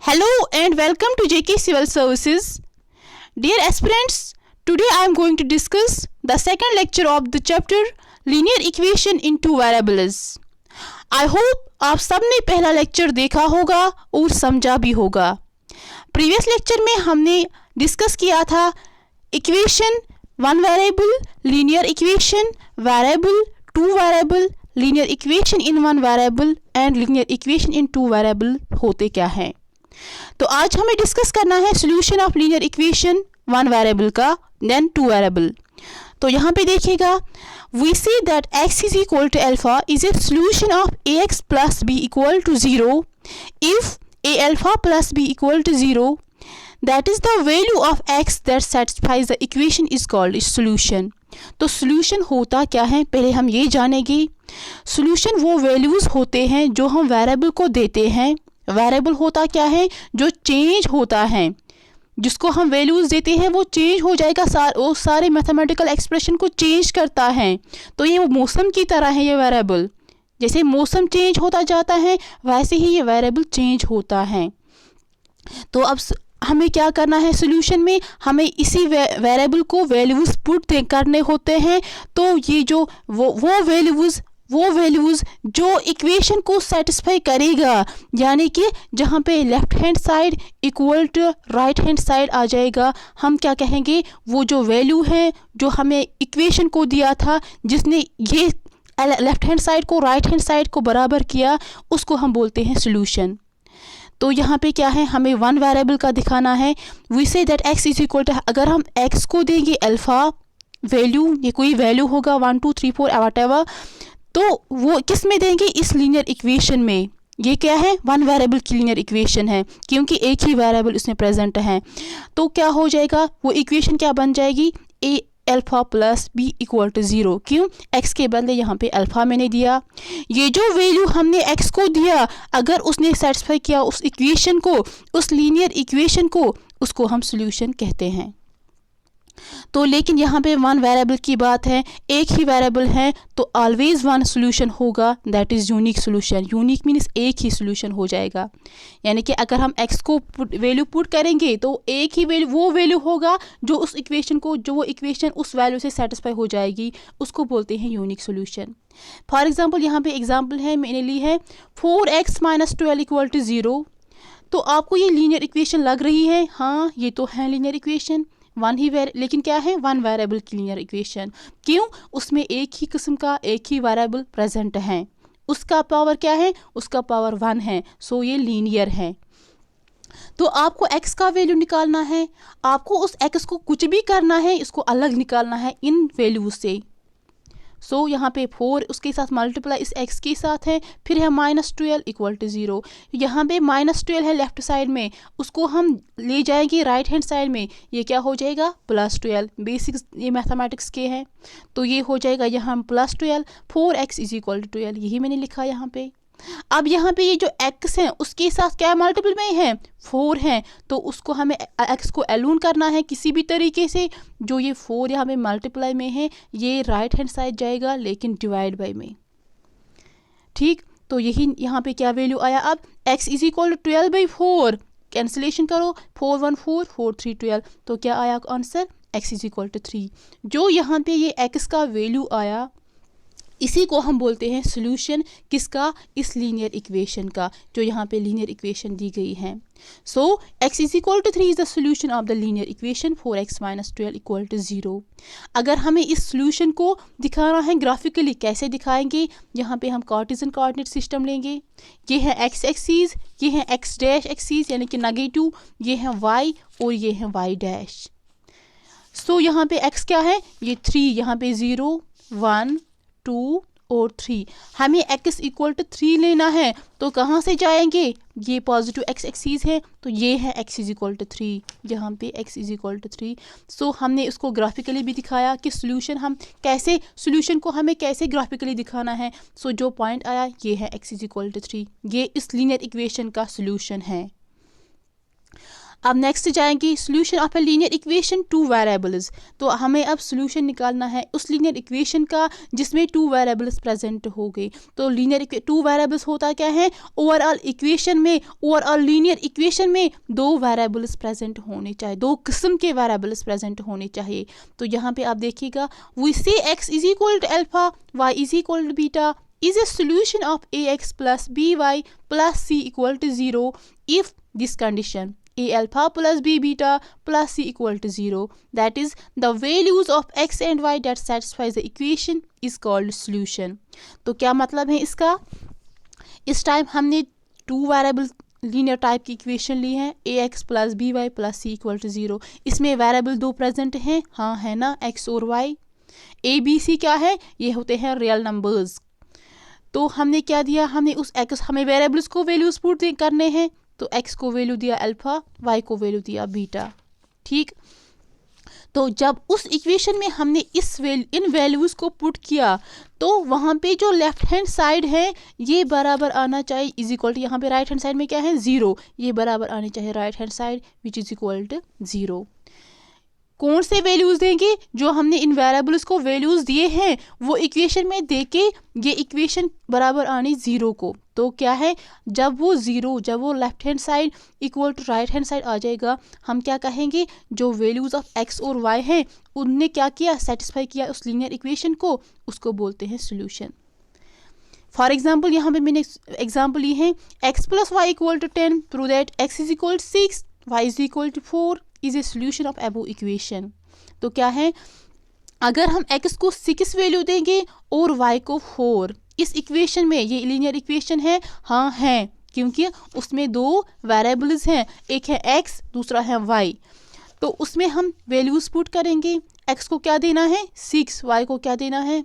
Hello and welcome to JK Civil Services. Dear aspirants, today I am going to discuss the second lecture of the chapter Linear Equation in Two Variables. I hope आप सबने पहला lecture देखा होगा और समझा भी होगा. Previous lecture में हमने डिस्कस किया था equation one variable, linear equation, variable, two variable, linear equation in one variable and linear equation in two variable होते क्या हैं. तो आज हमें डिस्कस करना है solution of linear equation one variable का, देन टू वेरिएबल. तो यहाँ पे देखिएगा, we see that x is equal to alpha is a solution of ax plus b equal to 0 if a alpha plus b equal to 0, that is the value of x that satisfies the equation is called its solution. तो solution होता क्या है पहले हम ये जानेंगे. Solution वो values होते हैं जो हम वेरिएबल को देते हैं. वेरिएबल होता क्या है, जो चेंज होता है, जिसको हम वैल्यूज़ देते हैं वो चेंज हो जाएगा, वो सारे मैथमेटिकल एक्सप्रेशन को चेंज करता है. तो ये वो मौसम की तरह है. ये वेरिएबल जैसे मौसम चेंज होता जाता है वैसे ही ये वेरिएबल चेंज होता है. तो अब हमें क्या करना है, सॉल्यूशन में हमें इसी वेरिएबल को वैल्यूज़ पुट करने होते हैं. तो ये जो वो वैल्यूज़ जो इक्वेशन को सेटिस्फाई करेगा, यानी कि जहाँ पे left hand side equal to right hand side आ जाएगा, हम क्या कहेंगे, वो जो वैल्यू है जो हमें इक्वेशन को दिया था, जिसने ये लेफ्ट हैंड साइड को राइट हैंड साइड को बराबर किया, उसको हम बोलते हैं सॉल्यूशन. तो यहाँ पे क्या है, हमें वन वेरिएबल का दिखाना है. We say that x is equal to, अगर हम x को देंगे अल्फ़ा वैल्यू, ये कोई वैल्यू होगा 1 2 3 4 व्हाटएवर, तो वो किस में देंगे, इस लीनियर इक्वेशन में. ये क्या है, वन वेरिएबल की लीनियर इक्वेशन है क्योंकि एक ही वेरिएबल इसमें प्रेजेंट है. तो क्या हो जाएगा, वो इक्वेशन क्या बन जाएगी, a alpha plus b equal to 0. क्यों, x के बदले यहाँ पे अल्फ़ा मैंने दिया. ये जो वैल्यू हमने x को दिया, अगर उसने सेटिस्फाई किया उस इक्वेशन को, उस लीनियर इक्वेशन को, उसको हम सॉल्यूशन कहते हैं. तो लेकिन यहाँ पे वन वेरिएबल की बात है, एक ही वेरिएबल है, तो ऑलवेज वन सॉल्यूशन होगा, that is unique solution. Unique means एक ही सॉल्यूशन हो जाएगा, यानी कि अगर हम x को वैल्यू पुट करेंगे तो एक ही वैल्यू, वो वैल्यू होगा जो उस इक्वेशन को, जो वो इक्वेशन उस वैल्यू से सेटिस्फाई हो जाएगी, उसको बोलते हैं यूनिक सॉल्यूशन. फॉर एग्जांपल यहाँ पे एग्जांपल है, मैंने ली है 4x - 12 इक्वल टू 0. तो आपको ये लीनियर इक्वेशन लग रही है, हाँ ये तो है लीनियर इक्वेशन, वन ही लेकिन क्या है, वन वेरिएबल की लीनियर इक्वेशन. क्यों, उसमें एक ही किस्म का एक ही वेरिएबल प्रेजेंट है, उसका पावर क्या है, उसका पावर 1 है, सो ये लीनियर है. तो आपको x का वैल्यू निकालना है, आपको उस x को कुछ भी करना है, इसको अलग निकालना है इन वैल्यू से. सो यहाँ पे 4 उसके साथ मल्टीप्लाई इस x के साथ है, फिर है -12 इक्वल टू 0. यहाँ पे -12 है लेफ्ट साइड में, उसको हम ले जाएंगे राइट हैंड साइड में, ये क्या हो जाएगा, +12. बेसिक्स ये मैथमेटिक्स के हैं, तो ये हो जाएगा यहाँ +12. 4x इज इक्वल टू 12, यही मैंने लिखा यहाँ पे. अब यहाँ पे ये जो x है उसके साथ क्या मल्टीपल में है, 4 है, तो उसको हमें x को एलून करना है किसी भी तरीके से. जो ये 4 यहाँ पे मल्टीप्लाई में है, ये राइट हैंड साइड जाएगा लेकिन डिवाइड बाय में. ठीक, तो यही यहाँ पे क्या वैल्यू आया, अब x is equal to 12/4, cancellation करो, 4 1 4 4 3 12, तो क्या आया answer, x is equal to 3. जो यहाँ पे ये x का वैल्यू आया, इसी को हम बोलते हैं सॉल्यूशन. किसका, इस लीनियर इक्वेशन का, जो यहाँ पे लीनियर इक्वेशन दी गई है. So x is equal to 3 is the solution of the linear equation 4x - 12 equal to 0. अगर हमें इस सॉल्यूशन को दिखाना है ग्राफिकली, कैसे दिखाएंगे, यहाँ पे हम कार्टेशियन कोऑर्डिनेट सिस्टम लेंगे. ये है x एक्सिस, ये है x डैश एक्सिस यानी कि नेगेटिव, ये है y और ये है y डैश. सो यहाँ पे x क्या है, ये 3, यहाँ पे 0 1 2 और 3. हमें x इक्वल टू 3 लेना है, तो कहाँ से जाएंगे, ये पॉजिटिव x एक्सिस है, तो ये है x इज इक्वल टू 3, यहाँ पे x इज इक्वल टू 3. सो हमने इसको ग्राफिकली भी दिखाया कि सॉल्यूशन हम कैसे, सॉल्यूशन को हमें कैसे ग्राफिकली दिखाना है. सो जो पॉइंट आया ये है x इज इक्वल टू 3, ये इस लीनियर इक्वेशन का सॉल्यूशन है. अब नेक्स्ट जाएंगे solution of a linear equation two variables. तो हमें अब सोल्यूशन निकालना है उस लीनियर इक्वेशन का जिसमें टू वेरिएबल्स प्रेजेंट हो गए। तो लीनियर टू वेरिएबल्स होता क्या है, ओवरऑल इक्वेशन में, ओवरऑल लीनियर इक्वेशन में दो वेरिएबल्स प्रेजेंट होने चाहिए, दो किस्म के वेरिएबल्स प्रेजेंट होने चाहिए। तो यहाँ पे आप देखिएगा, we say x is equal to alpha, y is equal to beta is a solution of ax plus by plus c equal to 0 if this condition a alpha plus b beta plus c equal to 0, that is the values of x and y that satisfies the equation is called solution। तो क्या मतलब है इसका, इस time हमने two variable linear type की equation ली है, ax plus by plus c equal to 0। इसमें वेरिएबल दो प्रेजेंट हैं, हाँ है ना, x और y। a b c क्या है, ये होते हैं रियल नंबर्स। तो हमने क्या दिया, हमने उस x, हमें वेरिएबल्स को वैल्यूज पुट करने हैं, तो x को वैल्यू दिया अल्फा, y को वैल्यू दिया बीटा। ठीक, तो जब उस इक्वेशन में हमने इन वैल्यूज को पुट किया तो वहाँ पे जो लेफ्ट हैंड साइड है ये बराबर आना चाहिए इज इक्वल टू, यहाँ पे राइट हैंड साइड में क्या है 0, ये बराबर आने चाहिए right hand side which is equal to 0। कौन से वैल्यूज देंगे, जो हमने इन वेरिएबल्स को वैल्यूज दिए हैं वो इक्वेशन में देके ये इक्वेशन बराबर आनी 0 को। तो क्या है, जब वो left hand side equal to right hand side आ जाएगा, हम क्या कहेंगे, जो वैल्यूज ऑफ x और y हैं उनने क्या किया, सेटिस्फाई किया उस लीनियर इक्वेशन को, उसको बोलते हैं सोल्यूशन। फॉर एग्जाम्पल यहाँ पे मैंने एग्जाम्पल ली है, x plus Y equal to 10, prove that x is equal to 6, y is equal to 4 is a solution of above equation. तो क्या है, अगर हम x को 6 वैल्यू देंगे और y को 4, इस इक्वेशन में, ये लीनियर इक्वेशन है, हाँ है, क्योंकि उसमें दो वेरिएबल्स हैं, एक है x दूसरा है y। तो उसमें हम वैल्यूज पुट करेंगे, x को क्या देना है 6, y को क्या देना है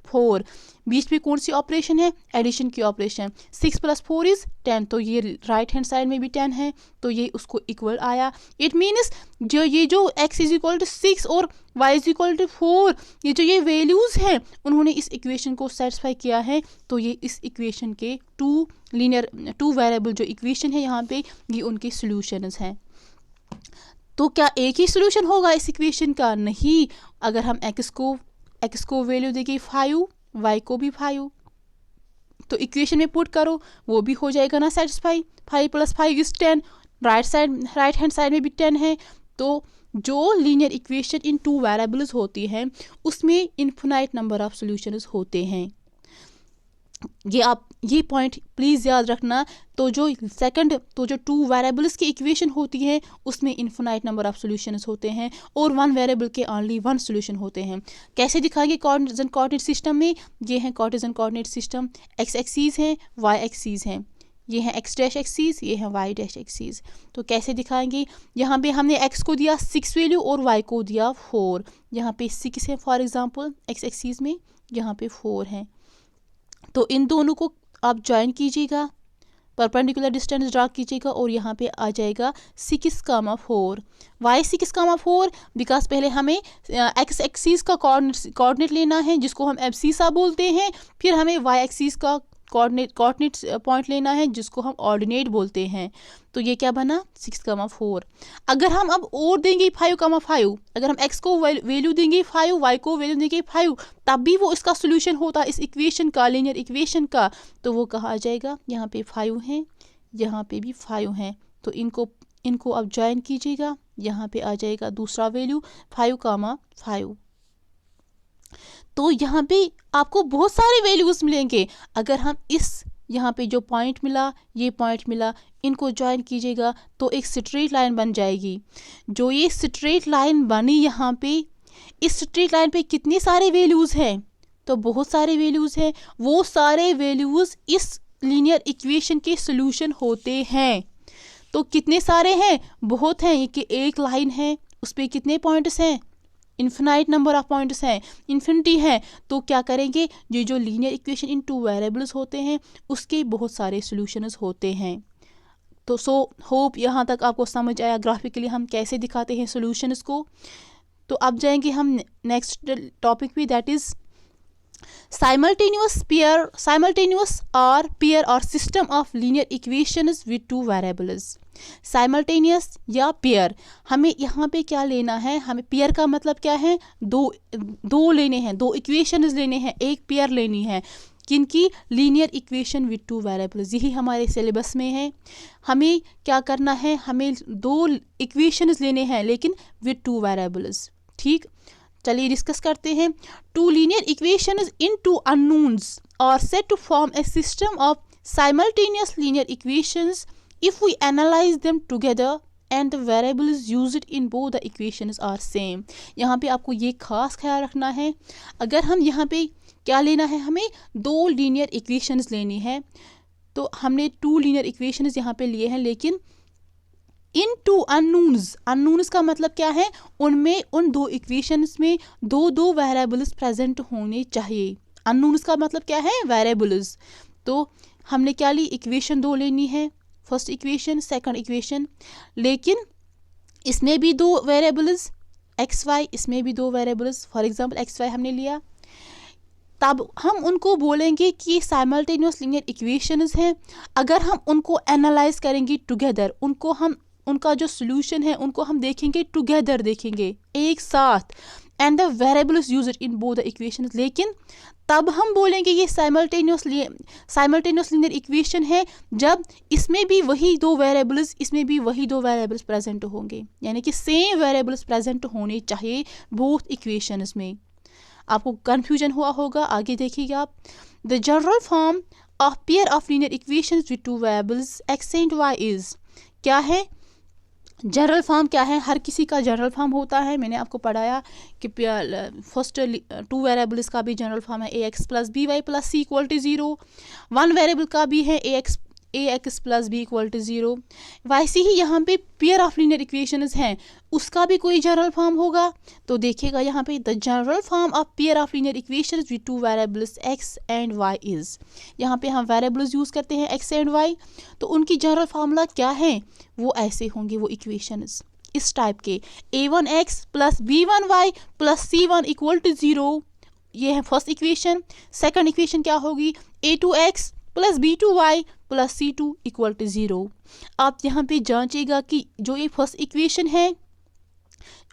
4, बीच में कौन सी ऑपरेशन है, एडिशन की ऑपरेशन, 6 प्लस 4 इज 10, तो ये राइट हैंड साइड में भी 10 है, तो ये उसको इक्वल आया। इट मीन्स जो x इज इक्वल टू 6 और y इज इक्वल टू 4, ये वैल्यूज हैं उन्होंने इस इक्वेशन को सेटिस्फाई किया है। तो ये इस इक्वेशन के टू वेरिएबल जो इक्वेशन है यहाँ पे, ये उनके सॉल्यूशंस हैं। तो क्या एक ही सॉल्यूशन होगा इस इक्वेशन का, नहीं, अगर हम x को वैल्यू देंगे 5, y को भी 5, तो इक्वेशन में पुट करो, वो भी हो जाएगा ना satisfy. 5 plus 5 is 10, right hand side में भी 10 है। तो जो linear equation in two variables होती हैं उसमें इन्फिनाइट नंबर ऑफ सॉल्यूशंस होते हैं। ये पॉइंट प्लीज़ याद रखना। तो जो टू वेरिएबल्स की इक्वेशन होती है उसमें इन्फिनाइट नंबर ऑफ सॉल्यूशंस होते हैं और वन वेरिएबल के ओनली वन सॉल्यूशन होते हैं। कैसे दिखाएंगे कार्टेशियन कोऑर्डिनेट सिस्टम में, ये है Cartesian coordinate system, x axis हैं, y एक्सिस हैं, ये है x डैश एक्सिस, ये है y डैश एक्सिस। तो कैसे दिखाएंगे, यहाँ पे हमने x को दिया 6 वैल्यू और y को दिया 4, यहाँ पे 6 है फॉर एग्जांपल x एक्सिस में, यहाँ पे 4 है। तो इन दोनों को आप ज्वाइन कीजिएगा, परपेंडिकुलर डिस्टेंस ड्रा कीजिएगा और यहाँ पे आ जाएगा 6,4। वाई 6,4 बिकॉज पहले हमें एक्स एक्सिस का कोऑर्डिनेट लेना है जिसको हम एब्सीसा बोलते हैं, फिर हमें वाई एक्सिस का कोऑर्डिनेट पॉइंट लेना है जिसको हम ऑर्डिनेट बोलते हैं। तो ये क्या बना 6,4। अगर हम अब और देंगे 5,5, अगर हम x को वैल्यू देंगे 5, y को वैल्यू देंगे 5, तब भी वो इसका सोल्यूशन होता इस इक्वेशन का, लीनियर इक्वेशन का। तो वो कहाँ आ जाएगा, यहाँ पे 5 हैं, यहाँ पे भी 5 हैं, तो इनको अब ज्वाइन कीजिएगा, यहाँ पे आ जाएगा दूसरा वैल्यू 5,5। तो यहाँ पे आपको बहुत सारे वैल्यूज मिलेंगे। अगर हम यहाँ पे जो पॉइंट मिला, ये पॉइंट मिला, इनको ज्वाइन कीजिएगा तो एक स्ट्रेट लाइन बन जाएगी। जो ये स्ट्रेट लाइन बनी यहाँ पे, इस स्ट्रेट लाइन पे कितने सारे वैल्यूज हैं, तो बहुत सारे वैल्यूज हैं। वो सारे वैल्यूज इस लीनियर इक्वेशन के सॉल्यूशन होते हैं। तो कितने सारे हैं, बहुत हैं। कि एक लाइन है उस पर कितने पॉइंट्स हैं, इन्फिनाइट नंबर ऑफ पॉइंट्स हैं, इन्फिनिटी है। तो क्या करेंगे, ये जो linear equation in two variables होते हैं उसके बहुत सारे सॉल्यूशंस होते हैं। तो होप यहाँ तक आपको समझ आया ग्राफिकली हम कैसे दिखाते हैं सॉल्यूशंस को। तो अब जाएंगे हम नेक्स्ट टॉपिक पे, that is Simultaneous or pair or system of linear equations with two variables. Simultaneous या पेयर, हमें यहाँ पे क्या लेना है, हमें पेयर का मतलब क्या है, दो लेने हैं, दो इक्वेशंस लेने हैं, एक पेयर लेनी है, किनकी, linear equation with two variables. यही हमारे सिलेबस में है। हमें क्या करना है, हमें दो इक्वेशंस लेने हैं लेकिन विद टू वेरिएबल्स। ठीक, चलिए डिस्कस करते हैं। Two linear equations in two unknowns are said to form a system of simultaneous linear equations if we analyze them together and the variables used in both the equations are same। यहाँ पे आपको ये खास ख्याल रखना है, अगर हम यहाँ पे क्या लेना है, हमें दो लीनियर इक्वेशंस लेनी है, तो हमने टू लीनियर इक्वेशंस यहाँ पे लिए हैं, लेकिन इन टू अननोन्स का मतलब क्या है, उनमें उन दो इक्वेशंस में दो वेरिएबल्स प्रेजेंट होने चाहिए। अननोन्स का मतलब क्या है, वेरिएबल्स। तो हमने क्या ली, इक्वेशन दो लेनी है, फर्स्ट इक्वेशन, सेकंड इक्वेशन, लेकिन इसमें भी दो वेरिएबल्स एक्स वाई, इसमें भी दो variables, for example x y हमने लिया, तब हम उनको बोलेंगे कि साइमल्टेनियस लीनियर इक्वेशंस हैं। अगर हम उनको एनालाइज करेंगे टुगेदर, उनका जो सोल्यूशन है उनको हम देखेंगे टुगेदर, देखेंगे एक साथ, and the variables used in both the equations, लेकिन तब हम बोलेंगे ये साइमल्टेनियस लीनियर इक्वेशन है जब इसमें भी वही दो वेरिएबल्स प्रेजेंट होंगे, यानी कि सेम वेरिएबल्स प्रेजेंट होने चाहिए बोथ इक्वेशंस में। आपको कंफ्यूजन हुआ होगा, आगे देखिएगा आप। The general form of pair of linear equations with two variables x and y is, क्या है जनरल फॉर्म, क्या है, हर किसी का जनरल फॉर्म होता है। मैंने आपको पढ़ाया कि फर्स्ट टू वेरिएबल्स का भी जनरल फॉर्म है a x plus b y plus c equal to 0, one variable का भी है a x plus b equal to 0। वैसे ही यहाँ पे पेयर ऑफ लीनियर इक्वेशंस हैं, उसका भी कोई जनरल फॉर्म होगा। तो देखिएगा यहाँ पे, the general form of pair of linear equations with two variables x and y is, यहाँ पे हम वेरिएबल्स यूज़ करते हैं एक्स एंड वाई, तो उनकी जनरल फार्मूला क्या है, वो ऐसे होंगे वो इक्वेशंस इस टाइप के, a1x plus b1y plus c1 equal to 0, ये है फर्स्ट इक्वेशन। सेकंड इक्वेशन क्या होगी, a2x plus b2y plus c2 equal to 0। आप यहाँ पे जांचेगा कि जो ये फर्स्ट इक्वेशन है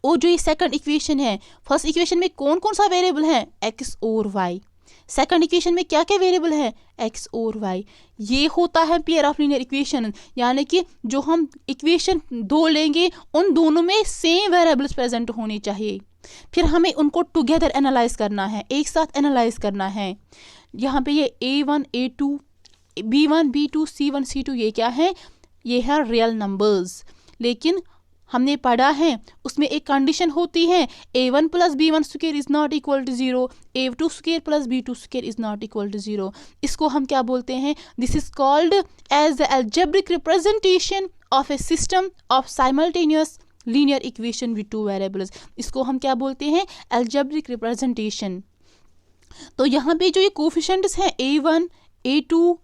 और जो ये सेकंड इक्वेशन है, फर्स्ट इक्वेशन में कौन कौन सा वेरिएबल है, x और y, सेकंड इक्वेशन में क्या क्या वेरिएबल है, x और y। ये होता है पेयर ऑफ लीनियर इक्वेशन, यानी कि जो हम इक्वेशन दो लेंगे उन दोनों में सेम वेरिएबल्स प्रेजेंट होने चाहिए, फिर हमें उनको टुगेदर एनालाइज करना है, एक साथ एनालाइज करना है। यहाँ पे ये a1 a2 b1 b2 c1 c2 ये क्या है, ये है रियल नंबर्स, लेकिन हमने पढ़ा है उसमें एक कंडीशन होती है, a1 plus b1 square is not equal to 0, a2 square plus b2 square is not equal to 0। इसको हम क्या बोलते हैं, this is called as the algebraic representation of a system of simultaneous linear equation with two variables. इसको हम क्या बोलते हैं, अलजेब्रिक रिप्रेजेंटेशन। तो यहाँ पे जो ये कोफिशिएंट्स हैं a1 a2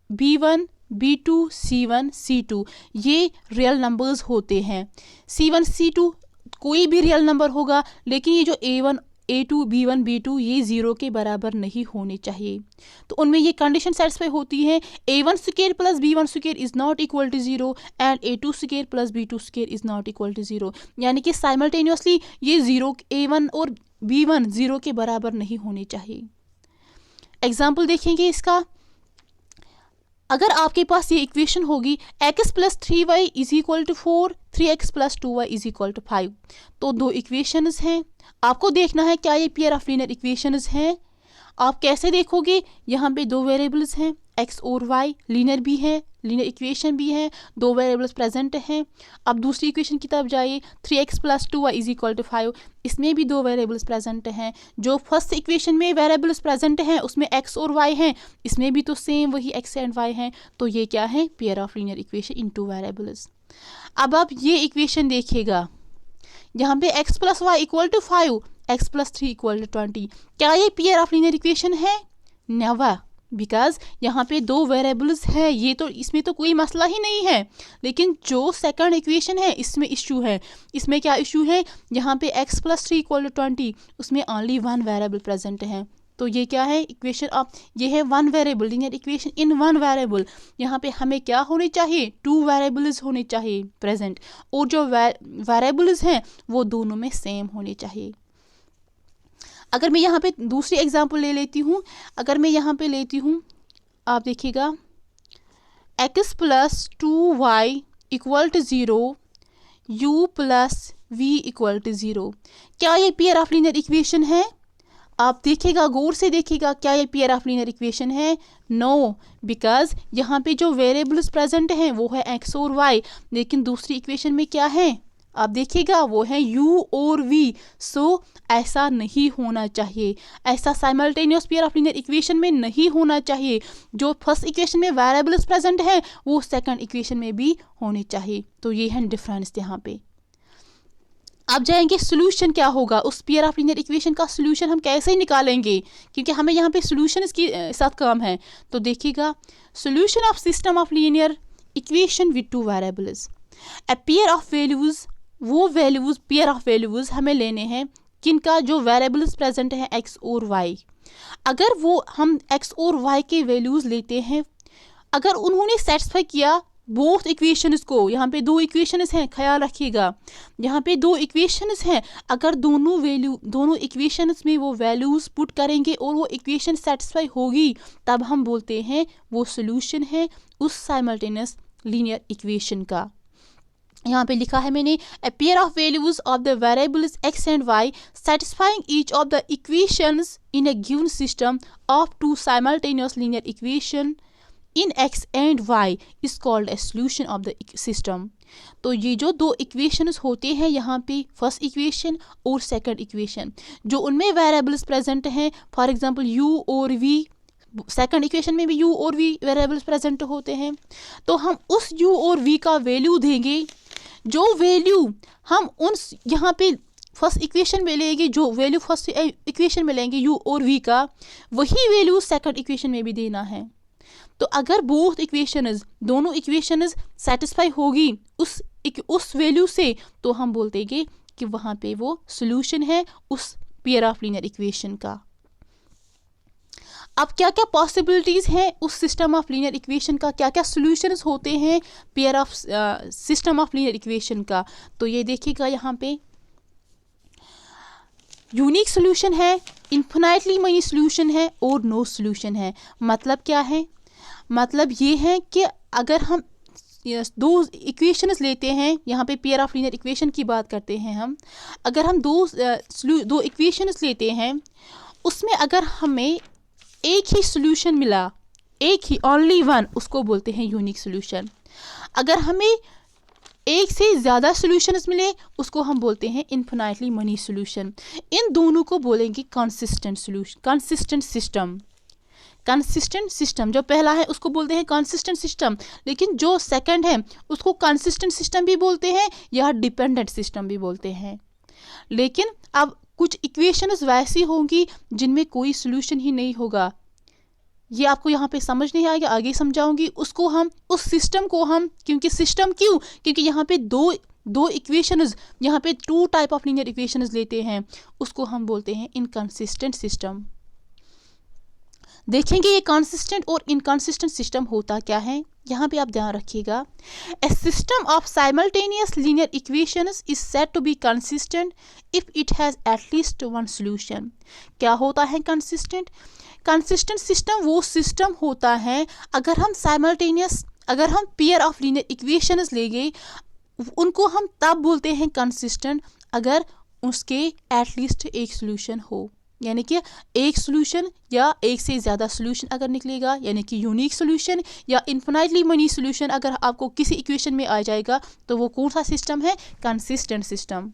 b1 b2 c1 c2 ये रियल नंबर्स होते हैं। c1 c2 कोई भी रियल नंबर होगा, लेकिन ये जो a1 a2 b1 b2 ये 0 के बराबर नहीं होने चाहिए। तो उनमें ये कंडीशन सेटिस्फाई होती है, a1 square plus b1 square is not equal to 0 and a2 square plus b2 square is not equal to 0, यानी कि साइमल्टेनियसली ये 0 a1 और b1 0 के बराबर नहीं होने चाहिए। एग्जाम्पल देखेंगे इसका, अगर आपके पास ये इक्वेशन होगी x plus 3y is equal to 4, 3x plus 2y is equal to 5, तो दो इक्वेशंस हैं, आपको देखना है क्या ये पेयर ऑफ लीनियर इक्वेशंस हैं। आप कैसे देखोगे, यहाँ पे दो वेरिएबल्स हैं x और y, लीनियर भी है, लीनियर इक्वेशन भी है, दो वेरिएबल्स प्रेजेंट हैं। अब दूसरी इक्वेशन की तरफ जाइए, 3x plus 2y is equal to 5, इसमें भी दो वेरिएबल्स प्रेजेंट हैं। जो फर्स्ट इक्वेशन में वेरिएबल्स प्रेजेंट हैं उसमें x और y हैं, इसमें भी तो सेम वही x एंड y हैं, तो ये क्या है, pair of linear equation in two variables. अब आप ये इक्वेशन देखिएगा, यहाँ पे x plus Y equal to 5, x plus 3 equal to 20, क्या ये पेयर ऑफ लीनियर इक्वेशन है, नेवर, बिकॉज यहाँ पे दो वेरिएबल्स है, ये तो इसमें तो कोई मसला ही नहीं है। लेकिन जो सेकंड इक्वेशन है इसमें इशू है। इसमें क्या इशू है, यहाँ पे x + 3 = 20, उसमें ओनली वन वेरिएबल प्रेजेंट है। तो ये क्या है इक्वेशन ऑफ, ये है one variable linear equation in one variable. यहाँ पे हमें क्या होने चाहिए, टू वेरिएबल्स होने चाहिए प्रेजेंट, और जो वेरिएबल्स हैं वो दोनों में सेम होने चाहिए। अगर मैं यहाँ पे दूसरी एग्जांपल ले लेती हूँ, अगर मैं यहाँ पे लेती हूँ, आप देखिएगा x + 2y = 0, u + v = 0। क्या ये पेयर ऑफ लीनियर इक्वेशन है? आप देखिएगा, गौर से देखिएगा, क्या ये पेयर ऑफ लीनियर इक्वेशन है? नो, बिकॉज यहाँ पे जो वेरिएबल्स प्रेजेंट हैं वो है x और y, लेकिन दूसरी इक्वेशन में क्या है आप देखिएगा, वो है u और v। सो ऐसा नहीं होना चाहिए, ऐसा simultaneous pair of linear equation में नहीं होना चाहिए। जो फर्स्ट इक्वेशन में वेरिएबल्स प्रेजेंट है वो सेकंड इक्वेशन में भी होने चाहिए। तो ये है डिफरेंस यहाँ पे। अब जाएंगे सोल्यूशन क्या होगा, उस पेयर ऑफ लीनियर इक्वेशन का सोल्यूशन हम कैसे निकालेंगे, क्योंकि हमें यहाँ पे सोल्यूशन इसके साथ काम है। तो देखिएगा, solution of system of linear equation with two variables, a pair of values, वो वैल्यूज पेयर ऑफ वैल्यूज हमें लेने हैं किनका, जो वेरिएबल्स प्रेजेंट है x और y। अगर वो हम x और y के वैल्यूज लेते हैं, अगर उन्होंने सेटिस्फाई किया बोथ इक्वेशंस को, यहाँ पे दो इक्वेशंस हैं, ख्याल रखिएगा यहाँ पे दो इक्वेशंस हैं, अगर दोनों इक्वेशंस में वो वैल्यूज पुट करेंगे और वो इक्वेशन सेटिस्फाई होगी, तब हम बोलते हैं वो सोल्यूशन है उस साइमल्टेनियस लीनियर इक्वेशन का। यहाँ पे लिखा है मैंने, a pair of values of the variables x and y satisfying each of the equations in a given system of two simultaneous linear equation in x and y is called a solution of the system। तो ये जो दो equations होते हैं यहाँ पे, first equation और second equation, जो उनमें वेरिएबल्स प्रेजेंट हैं, फॉर एग्जांपल u और v, सेकंड इक्वेशन में भी u और v वेरिएबल्स प्रेजेंट होते हैं। तो हम उस u और v का वैल्यू देंगे, जो वैल्यू हम उन यहाँ पे फर्स्ट इक्वेशन में लेंगे, जो वैल्यू फर्स्ट इक्वेशन में लेंगे u और v का, वही वैल्यू सेकंड इक्वेशन में भी देना है। तो अगर बोथ इक्वेशंस, दोनों इक्वेशंस सेटिस्फाई होगी उस वैल्यू से, तो हम बोलते हैं कि वहाँ पे वो सोल्यूशन है उस पेयर ऑफ लीनियर इक्वेशन का। अब क्या क्या पॉसिबिलिटीज़ हैं उस सिस्टम ऑफ लीनियर इक्वेशन का, क्या क्या सॉल्यूशंस होते हैं pair of system of linear equation का। तो ये देखिएगा, यहाँ पे यूनिक सॉल्यूशन है, इन्फिनाइटली मनी सॉल्यूशन है और नो सॉल्यूशन है। मतलब क्या है, मतलब ये है कि अगर हम दो इक्वेशंस लेते हैं, यहाँ पे पेयर ऑफ लीनियर इक्वेशन की बात करते हैं हम, अगर हम दो इक्वेशंस लेते हैं, उसमें अगर हमें एक ही सॉल्यूशन मिला, एक ही ओनली वन, उसको बोलते हैं यूनिक सॉल्यूशन। अगर हमें एक से ज़्यादा सॉल्यूशंस मिले, उसको हम बोलते हैं इन्फिनाइटली मनी सॉल्यूशन। इन दोनों को बोलेंगे consistent solution, consistent system. Consistent system जो पहला है उसको बोलते हैं कंसिस्टेंट सिस्टम, लेकिन जो सेकंड है उसको कंसिस्टेंट सिस्टम भी बोलते हैं या डिपेंडेंट सिस्टम भी बोलते हैं। लेकिन अब कुछ इक्वेशंस वैसी होंगी जिनमें कोई सॉल्यूशन ही नहीं होगा, ये आपको यहाँ पे समझ नहीं आएगा, आगे समझाऊंगी। उसको हम, उस सिस्टम को हम, क्योंकि सिस्टम क्यों, क्योंकि यहाँ पे दो इक्वेशंस, यहाँ पे two type of linear equations लेते हैं, उसको हम बोलते हैं इनकंसिस्टेंट सिस्टम। देखेंगे ये कंसिस्टेंट और इनकंसिस्टेंट सिस्टम होता क्या है, यहाँ पे आप ध्यान रखिएगा। A system of simultaneous linear equations is said to be consistent if it has at least one solution. क्या होता है कंसिस्टेंट? कंसिस्टेंट सिस्टम वो सिस्टम होता है अगर हम साइमल्टेनियस, अगर हम पेयर ऑफ लीनियर इक्वेशंस लेंगे, उनको हम तब बोलते हैं कंसिस्टेंट अगर उसके एटलीस्ट एक सॉल्यूशन हो, यानी कि एक सॉल्यूशन या एक से ज़्यादा सॉल्यूशन अगर निकलेगा, यानी कि यूनिक सॉल्यूशन या इन्फिनाइटली मनी सॉल्यूशन अगर आपको किसी इक्वेशन में आ जाएगा, तो वो कौन सा सिस्टम है? Consistent system.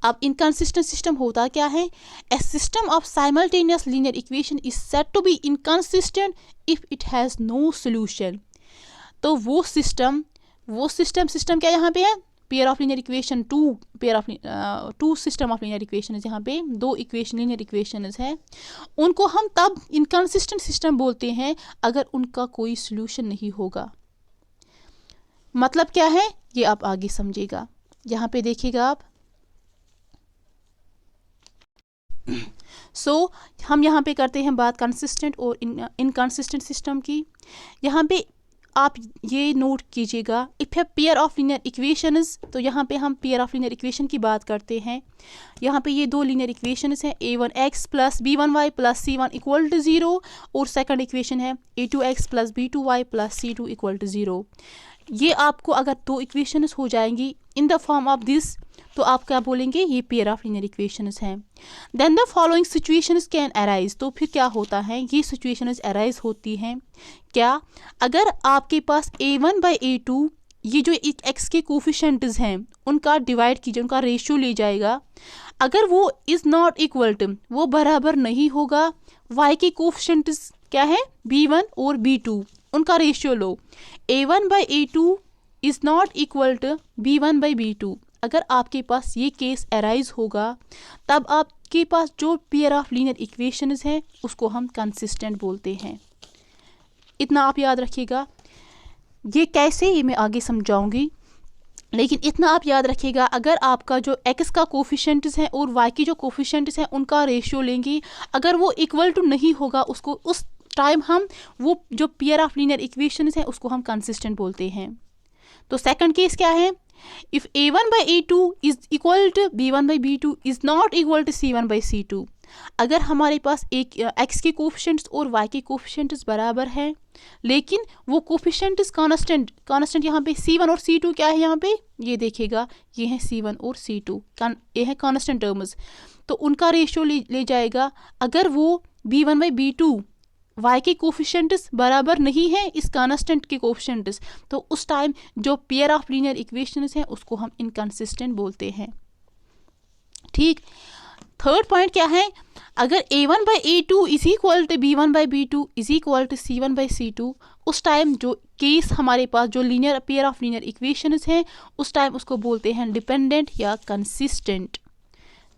अब इनकंसिस्टेंट सिस्टम होता क्या है? A system of simultaneous linear equation is said to be inconsistent if it has no solution. तो वो सिस्टम क्या यहाँ पे है? Pair of linear equation, two system of linear equation, यहाँ पे दो इक्वेशन लीनियर इक्वेशन है, उनको हम तब इनकंसिस्टेंट सिस्टम बोलते हैं अगर उनका कोई सोल्यूशन नहीं होगा। मतलब क्या है ये आप आगे समझिएगा। यहाँ पे देखिएगा आप, हम यहाँ पे करते हैं बात कंसिस्टेंट और इनकंसिस्टेंट सिस्टम की। यहाँ पे आप ये नोट कीजिएगा, if a pair of linear equations, तो यहाँ पे हम पेयर ऑफ लीनियर इक्वेशन की बात करते हैं। यहाँ पे ये दो लीनियर इक्वेशंस हैं, a1x plus b1y plus c1 equal to 0, और सेकंड इक्वेशन है a2x plus b2y plus c2 equal to 0। ये आपको अगर दो इक्वेशंस हो जाएंगी in the form of this, तो आप क्या बोलेंगे, ये पेयर ऑफ लीनियर इक्वेशंस हैं। Then the following situations can arise, तो फिर क्या होता है, ये सिचुएशंस अराइज होती हैं क्या, अगर आपके पास a1/a2 ये जो एक x के कोफिशिएंट्स हैं उनका डिवाइड कीजिए, उनका रेशियो ले जाएगा, अगर वो इज़ नॉट इक्वल टू, वो बराबर नहीं होगा, y के कोफिशिएंट्स क्या है, b1 और b2, उनका रेशियो लो, a1/a2 is not equal to b1/b2, अगर आपके पास ये केस अराइज होगा तब आपके पास जो पेयर ऑफ लीनियर इक्वेशंस हैं उसको हम कंसिस्टेंट बोलते हैं। इतना आप याद रखिएगा। ये कैसे, ये मैं आगे समझाऊंगी, लेकिन इतना आप याद रखिएगा, अगर आपका जो x का कोफिशिएंट्स है और y की जो कोफिशिएंट्स हैं उनका रेशियो लेंगे, अगर वो इक्वल टू नहीं होगा, उसको उस टाइम हम वो जो पेयर ऑफ लीनियर इक्वेशंस हैं उसको हम कंसिस्टेंट बोलते हैं। तो सेकंड केस क्या है, if a1/a2 is equal to b1/b2 is not equal to c1/c2, अगर हमारे पास एक x के कोफिशिएंट्स और y के कोफिशिएंट्स बराबर हैं, लेकिन वो कोफिशिएंट्स कांस्टेंट यहाँ पे c1 और c2 क्या है, यहाँ पे ये देखिएगा, ये है c1 और c2, ये है कांस्टेंट टर्म्स, तो उनका रेशियो ले जाएगा। अगर वो b1/b2 y के कोफिशिएंट्स बराबर नहीं है इस कांस्टेंट के कोफिशिएंट्स, तो उस टाइम जो पेयर ऑफ लीनियर इक्वेशंस हैं उसको हम इनकंसिस्टेंट बोलते हैं। ठीक, थर्ड पॉइंट क्या है, अगर a1/a2 is equal to b1/b2 is equal to c1/c2, उस टाइम जो केस हमारे पास जो linear pair of linear equations हैं उस टाइम उसको बोलते हैं डिपेंडेंट या कंसिस्टेंट।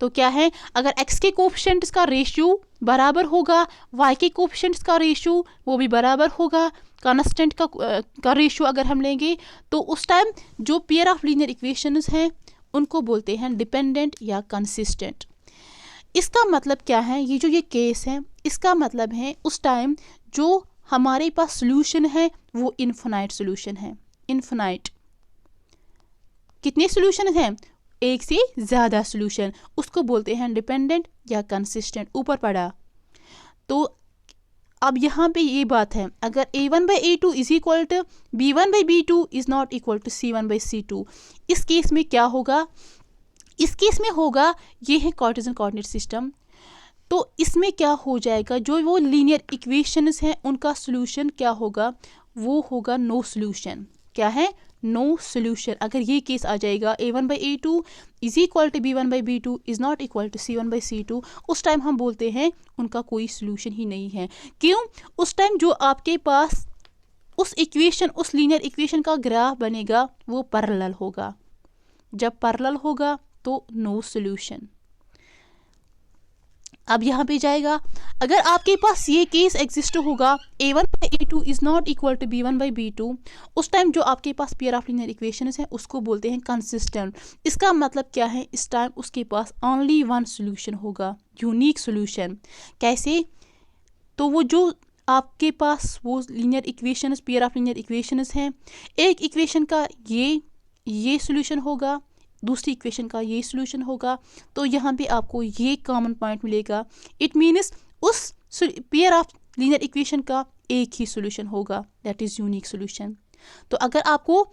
तो क्या है, अगर x के कोफिशिएंट्स का रेशियो बराबर होगा, y के कोफिशिएंट्स का रेशियो वो भी बराबर होगा, कांस्टेंट का रेशियो अगर हम लेंगे, तो उस टाइम जो पेयर ऑफ लीनियर इक्वेशंस हैं उनको बोलते हैं डिपेंडेंट या कंसिस्टेंट। इसका मतलब क्या है, ये जो ये केस है इसका मतलब है उस टाइम जो हमारे पास सोल्यूशन है वो इनफिनाइट सोल्यूशन है। इनफिनाइट कितने सोल्यूशन हैं, एक से ज़्यादा सोल्यूशन, उसको बोलते हैं डिपेंडेंट या कंसिस्टेंट। ऊपर पड़ा, तो अब यहाँ पे ये बात है, अगर a1/a2 is equal to b1/b2 is not equal to c1/c2, इस केस में क्या होगा, इस केस में होगा, ये है कार्टेशियन कोऑर्डिनेट सिस्टम, तो इसमें क्या हो जाएगा, जो वो लीनियर इक्वेशंस हैं उनका सोल्यूशन क्या होगा, वो होगा नो सोल्यूशन। क्या है, नो सोल्यूशन। अगर ये केस आ जाएगा a1/a2 is equal to b1/b2 is not equal to c1/c2, उस टाइम हम बोलते हैं उनका कोई सोल्यूशन ही नहीं है। क्यों, उस टाइम जो आपके पास उस इक्वेशन, उस लीनियर इक्वेशन का ग्राफ बनेगा वो पैरेलल होगा, जब पैरेलल होगा तो नो सोल्यूशन। अब यहाँ पे जाएगा, अगर आपके पास ये केस एग्जिस्ट होगा a1/a2 is not equal to b1/b2, उस टाइम जो आपके पास पेयर ऑफ लीनियर इक्वेशंस है उसको बोलते हैं कंसिस्टेंट। इसका मतलब क्या है, इस टाइम उसके पास ओनली वन सोल्यूशन होगा, यूनिक सोल्यूशन। कैसे, तो वो जो आपके पास वो linear equations, pair of linear equations हैं, एक इक्वेशन का ये सोल्यूशन होगा, दूसरी इक्वेशन का ये सोल्यूशन होगा, तो यहाँ पे आपको ये कॉमन पॉइंट मिलेगा। इट मीन्स उस पेयर ऑफ लीनियर इक्वेशन का एक ही सोल्यूशन होगा, दैट इज़ यूनिक सोल्यूशन। तो अगर आपको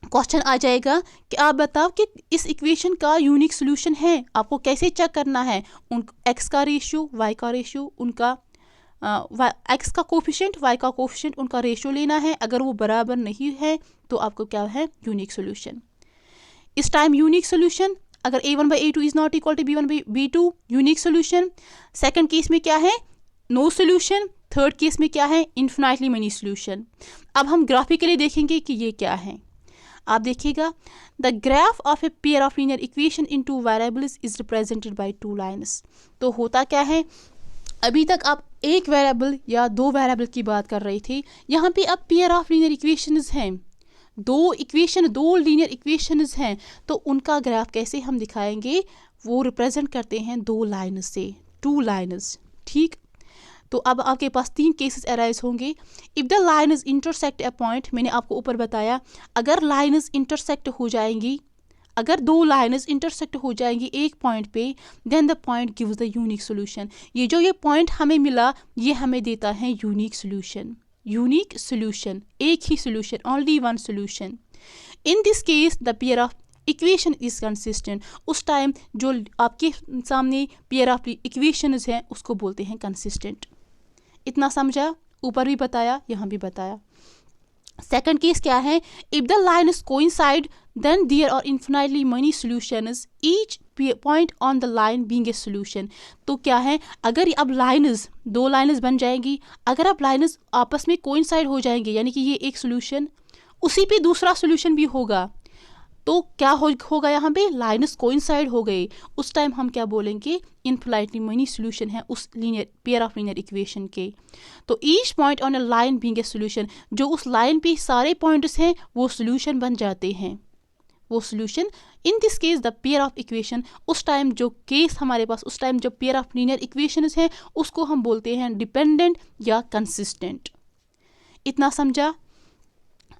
क्वेश्चन आ जाएगा कि आप बताओ कि इस इक्वेशन का यूनिक सोल्यूशन है, आपको कैसे चेक करना है, उन x का रेशियो, y का रेशियो, उनका x का कोफिशिएंट, y का कोफिशिएंट, उनका रेशियो लेना है। अगर वो बराबर नहीं है तो आपको क्या है, यूनिक सोल्यूशन। इस टाइम यूनिक सोल्यूशन, अगर a1/a2 is not equal to b1/b2, unique solution. Second case में क्या है, नो सोल्यूशन। थर्ड केस में क्या है, इन्फिनाइटली मेनी सोल्यूशन। अब हम ग्राफिकली देखेंगे कि ये क्या है। आप देखिएगा, the graph of a pair of linear equation in two variables is represented by two lines. तो होता क्या है, अभी तक आप एक वेरिएबल या दो वेरिएबल की बात कर रहे थे, यहाँ पे अब पेयर ऑफ लीनियर इक्वेशंस हैं, दो लीनियर इक्वेशंस हैं, तो उनका ग्राफ कैसे हम दिखाएंगे, वो रिप्रेजेंट करते हैं दो लाइन्स से, टू लाइन्स। ठीक, तो अब आपके पास तीन केसेस अराइज होंगे। If the lines intersect a point, मैंने आपको ऊपर बताया, अगर लाइन्स इंटरसेक्ट हो जाएंगी, अगर दो लाइन्स इंटरसेक्ट हो जाएंगी एक पॉइंट पे, then the point gives the unique solution. ये पॉइंट हमें मिला, ये हमें देता है यूनिक सोल्यूशन। यूनिक सोल्यूशन, एक ही solution, only one solution. In this case the pair of equation is consistent. उस टाइम जो आपके सामने पेयर ऑफ इक्वेशंस हैं उसको बोलते हैं कंसिस्टेंट। इतना समझा, ऊपर भी बताया, यहाँ भी बताया। सेकंड केस क्या है, if the lines coincide then there are infinitely many solutions, each point on the line being a solution. तो क्या है, अगर अब लाइन्स, दो लाइन्स बन जाएंगी, अगर अब लाइन्स आपस में कोइंसाइड हो जाएंगे, यानी कि ये एक सॉल्यूशन, उसी पे दूसरा सॉल्यूशन भी होगा, तो क्या होगा यहाँ पे, लाइन्स कोइंसाइड हो गए, उस टाइम हम क्या बोलेंगे, इनफिनिटली मेनी सॉल्यूशन है उस linear pair of linear equation के। तो each point on a line being a solution, जो उस लाइन पे सारे पॉइंट्स हैं वो सॉल्यूशन बन जाते हैं, वो solution. In this case the pair of equation, उस टाइम जो केस हमारे पास, उस टाइम जो पेयर ऑफ लीनियर इक्वेशंस हैं उसको हम बोलते हैं डिपेंडेंट या कंसिस्टेंट। इतना समझा।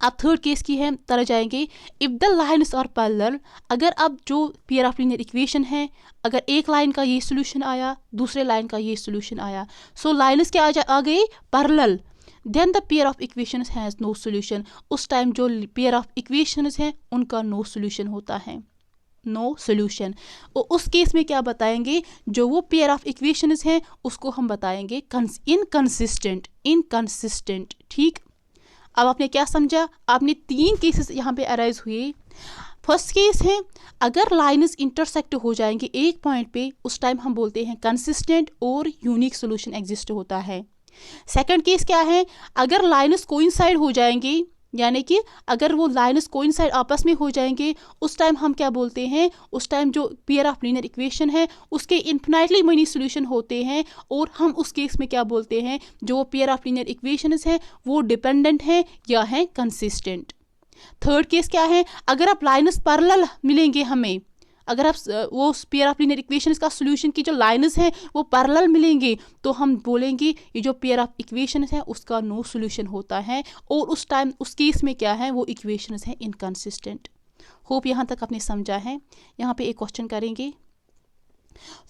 अब थर्ड केस की है तरह जाएंगे, if the lines are parallel, अगर अब जो पेयर ऑफ लीनियर इक्वेशन है, अगर एक लाइन का ये सॉल्यूशन आया, दूसरे लाइन का ये सॉल्यूशन आया, सो लाइन्स क्या आ गई, parallel, then the pair of equations has no solution. उस टाइम जो पेयर ऑफ इक्वेशंस हैं उनका नो सॉल्यूशन होता है, नो सॉल्यूशन। और उस केस में क्या बताएंगे, जो वो पेयर ऑफ इक्वेशंस हैं उसको हम बताएंगे इनकंसिस्टेंट, इनकंसिस्टेंट। ठीक, अब आपने क्या समझा, आपने तीन केसेस यहाँ पे अराइज हुए। फर्स्ट केस है, अगर लाइन्स इंटरसेक्ट हो जाएंगे एक पॉइंट पे, उस टाइम हम बोलते हैं कंसिस्टेंट और यूनिक सॉल्यूशन एग्जिस्ट होता है। सेकंड केस क्या है, अगर लाइन्स कोइंसाइड हो जाएंगे, यानी कि अगर वो लाइन्स कोइंसाइड आपस में हो जाएंगे, उस टाइम हम क्या बोलते हैं, उस टाइम जो पेयर ऑफ लीनियर इक्वेशन है उसके इन्फिनिटली मेनी सॉल्यूशन होते हैं, और हम उस केस में क्या बोलते हैं, जो पेयर ऑफ लीनियर इक्वेशंस हैं वो डिपेंडेंट हैं या हैं कंसिस्टेंट। थर्ड केस क्या है, अगर आप लाइन्स पैरेलल मिलेंगे हमें, अगर आप वो पेयर ऑफ लीनियर इक्वेशंस का सॉल्यूशन की जो लाइन्स हैं वो पैरेलल मिलेंगे, तो हम बोलेंगे ये जो पेयर ऑफ इक्वेशंस है उसका नो सॉल्यूशन होता है, और उस टाइम उस केस में क्या है, वो इक्वेशंस हैं इनकंसिस्टेंट। होप यहाँ तक आपने समझा है। यहाँ पे एक क्वेश्चन करेंगे,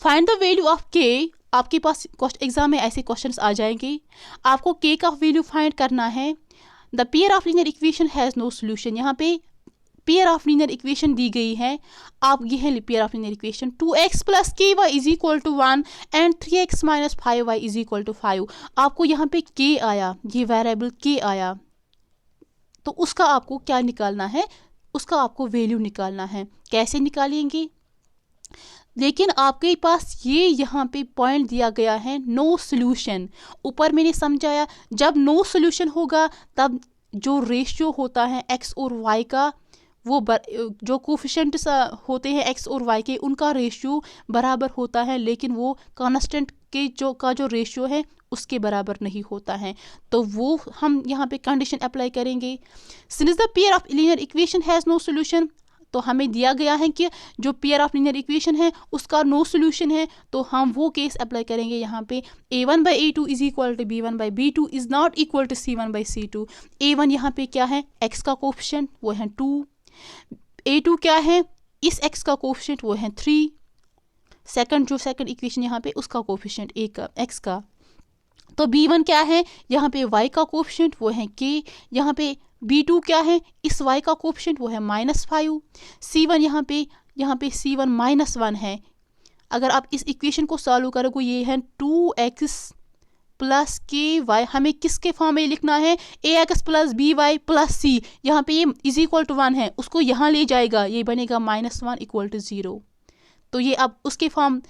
फाइंड द वैल्यू ऑफ के। आपके पास एग्जाम में ऐसे क्वेश्चंस आ जाएंगे, आपको के का वैल्यू फाइंड करना है। The pair of linear equation has no solution, यहाँ पे पेयर ऑफ लीनियर इक्वेशन दी गई है, आप ये है pair of linear equation 2x plus k y is equal to 1 and 3x minus 5y is equal to 5। आपको यहाँ पे के आया, ये वेरिएबल के आया, तो उसका आपको क्या निकालना है, उसका आपको वैल्यू निकालना है। कैसे निकालेंगे, लेकिन आपके पास ये यहाँ पे पॉइंट दिया गया है नो सॉल्यूशन। ऊपर मैंने समझाया, जब नो सॉल्यूशन होगा तब जो रेशियो होता है x और y का, वो जो कोफिशिएंट्स होते हैं x और y के, उनका रेशियो बराबर होता है, लेकिन वो कांस्टेंट के जो रेशियो है उसके बराबर नहीं होता है। तो वो हम यहाँ पे कंडीशन अप्लाई करेंगे। Since the pair of linear equation has no solution, तो हमें दिया गया है कि जो पेयर ऑफ लीनियर इक्वेशन है उसका नो सॉल्यूशन है, तो हम वो केस अप्लाई करेंगे यहाँ पे, a1/a2 is equal to b1/b2 is not equal to c1/c2। a1 यहाँ पे क्या है, x का कोफिशिएंट वो है 2, a2 क्या है, इस x का कोफिशिएंट वो है 3, सेकंड इक्वेशन यहाँ पे उसका कोफिशिएंट x का। तो b1 क्या है, यहाँ पे y का कोफिशिएंट वो है k, यहाँ पे b2 क्या है, इस y का कोफिशिएंट वो है -5, c1 यहाँ पे c1 -1 है। अगर आप इस इक्वेशन को सॉल्व करोगे, ये है 2x प्लस के वाई, हमें किसके फॉर्म में लिखना है, ax plus b y plus c, यहाँ पे ये इज इक्वल टू 1 है, उसको यहाँ ले जाएगा, ये बनेगा -1 इक्वल टू 0। तो ये अब उसके फॉर्म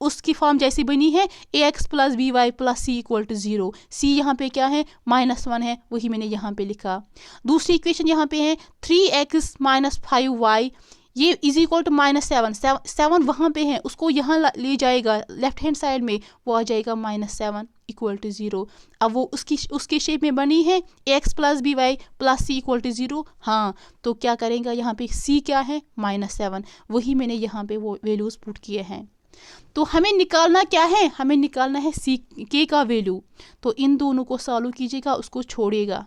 उसकी फॉर्म जैसी बनी है ax plus b y plus c equal to 0। C यहाँ पे क्या है -1 है, वही मैंने यहाँ पे लिखा। दूसरी इक्वेशन यहाँ पे है 3x माइनस 5y, ये इज इक्वल टू -7। 7 वहाँ पे है, उसको यहाँ ले जाएगा लेफ्ट हैंड साइड में, वो आ जाएगा -7 इक्वल टू 0। अब वो उसके शेप में बनी है ax plus b y plus c equal to 0। हाँ, तो क्या करेंगे यहाँ पे c क्या है -7, वही मैंने यहाँ पे वो वैल्यूज़ पुट किए हैं। तो हमें निकालना क्या है, हमें निकालना है सी के का वैल्यू। तो इन दोनों को सॉल्व कीजिएगा, उसको छोड़िएगा।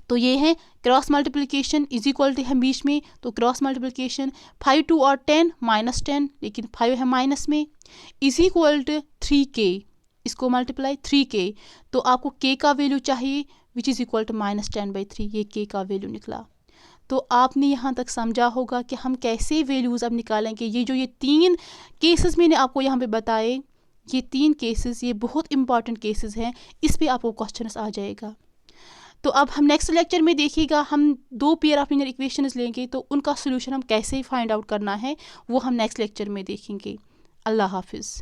तो ये है cross multiplication is equal to है बीच में, तो क्रॉस मल्टीप्लिकेशन 5 2 और 10 -10, लेकिन 5 है माइनस में, इज इक्वल टू 3k, इसको मल्टीप्लाई 3k। तो आपको k का वैल्यू चाहिए विच इज़ इक्वल टू -10/3, ये k का वैल्यू निकला। तो आपने यहाँ तक समझा होगा कि हम कैसे वैल्यूज़ अब निकालेंगे। ये 3 केसेस मैंने आपको यहाँ पे बताए, ये 3 केसेस ये बहुत इंपॉर्टेंट केसेस हैं, इस पे आपको क्वेश्चंस आ जाएगा। तो अब हम नेक्स्ट लेक्चर में देखिएगा, हम 2 पेयर ऑफ लीनियर इक्वेशंस लेंगे, तो उनका सोल्यूशन हम कैसे फाइंड आउट करना है वो हम नेक्स्ट लेक्चर में देखेंगे। अल्लाह हाफिज़।